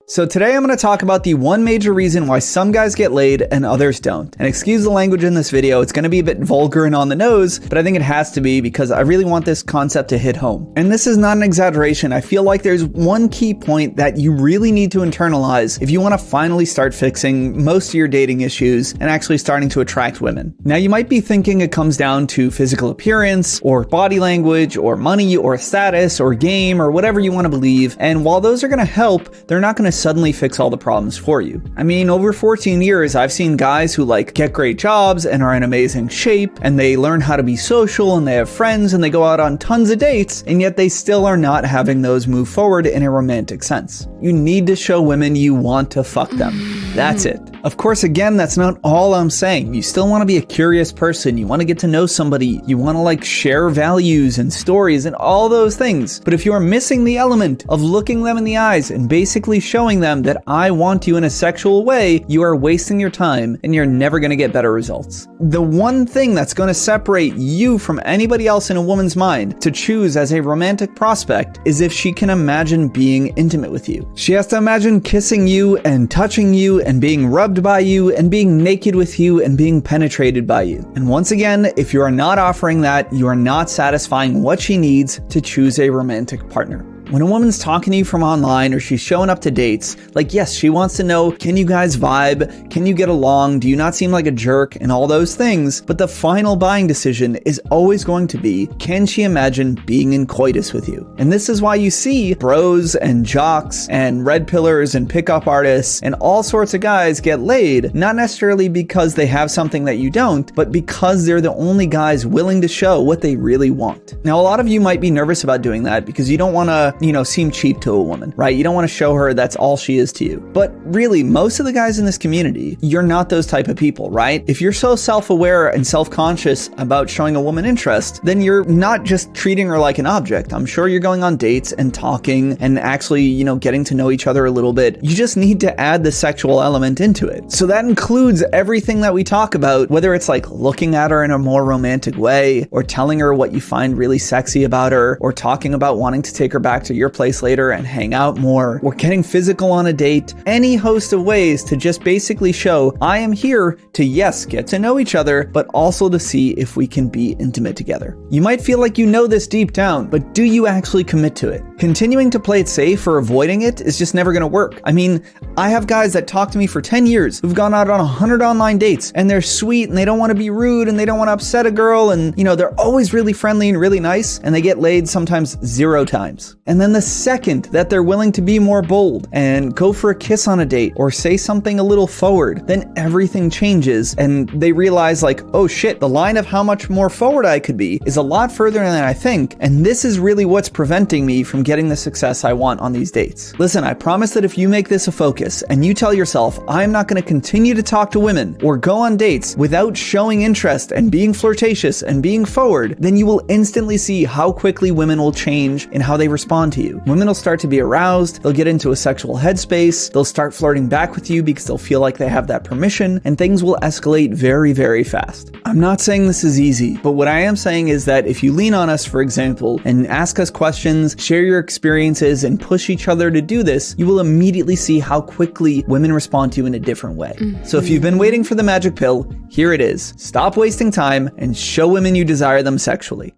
So today I'm going to talk about the one major reason why some guys get laid and others don't. And excuse the language in this video, it's going to be a bit vulgar and on the nose, but I think it has to be because I really want this concept to hit home. And this is not an exaggeration. I feel like there's one key point that you really need to internalize if you want to finally start fixing most of your dating issues and actually starting to attract women. Now you might be thinking it comes down to physical appearance or body language or money or status or game or whatever you want to believe. And while those are going to help, they're not going to suddenly fix all the problems for you. I mean, over 14 years, I've seen guys who get great jobs and are in amazing shape, and they learn how to be social, and they have friends, and they go out on tons of dates, and yet they still are not having those move forward in a romantic sense. You need to show women you want to fuck them. That's it. Of course, again, that's not all I'm saying. You still want to be a curious person. You want to get to know somebody. You want to share values and stories and all those things. But if you are missing the element of looking them in the eyes and basically showing them that I want you in a sexual way, you are wasting your time and you're never going to get better results. The one thing that's going to separate you from anybody else in a woman's mind to choose as a romantic prospect is if she can imagine being intimate with you. She has to imagine kissing you and touching you and being rubbed by you and being naked with you and being penetrated by you. And once again, if you are not offering that, you are not satisfying what she needs to choose a romantic partner. When a woman's talking to you from online or she's showing up to dates, yes, she wants to know, can you guys vibe? Can you get along? Do you not seem like a jerk? And all those things. But the final buying decision is always going to be, can she imagine being in coitus with you? And this is why you see bros and jocks and red pillars and pickup artists and all sorts of guys get laid, not necessarily because they have something that you don't, but because they're the only guys willing to show what they really want. Now, a lot of you might be nervous about doing that because you don't want to seem cheap to a woman, right? You don't want to show her that's all she is to you. But really, most of the guys in this community, you're not those type of people, right? If you're so self-aware and self-conscious about showing a woman interest, then you're not just treating her like an object. I'm sure you're going on dates and talking and actually, getting to know each other a little bit. You just need to add the sexual element into it. So that includes everything that we talk about, whether it's looking at her in a more romantic way, or telling her what you find really sexy about her, or talking about wanting to take her back to your place later and hang out more, or getting physical on a date. Any host of ways to just basically show I am here to, yes, get to know each other, but also to see if we can be intimate together. You might feel like you know this deep down, but do you actually commit to it? Continuing to play it safe or avoiding it is just never going to work. I mean, I have guys that talk to me for 10 years who've gone out on 100 online dates, and they're sweet and they don't want to be rude and they don't want to upset a girl, and they're always really friendly and really nice, and they get laid sometimes 0 times. And then the second that they're willing to be more bold and go for a kiss on a date or say something a little forward, then everything changes and they realize oh shit, the line of how much more forward I could be is a lot further than I think, and this is really what's preventing me from getting the success I want on these dates. Listen, I promise that if you make this a focus and you tell yourself, I'm not going to continue to talk to women or go on dates without showing interest and being flirtatious and being forward, then you will instantly see how quickly women will change in how they respond to you. Women will start to be aroused, they'll get into a sexual headspace, they'll start flirting back with you because they'll feel like they have that permission, and things will escalate very, very fast. I'm not saying this is easy, but what I am saying is that if you lean on us, for example, and ask us questions, share your experiences, and push each other to do this, you will immediately see how quickly women respond to you in a different way. So if you've been waiting for the magic pill, here it is. Stop wasting time and show women you desire them sexually.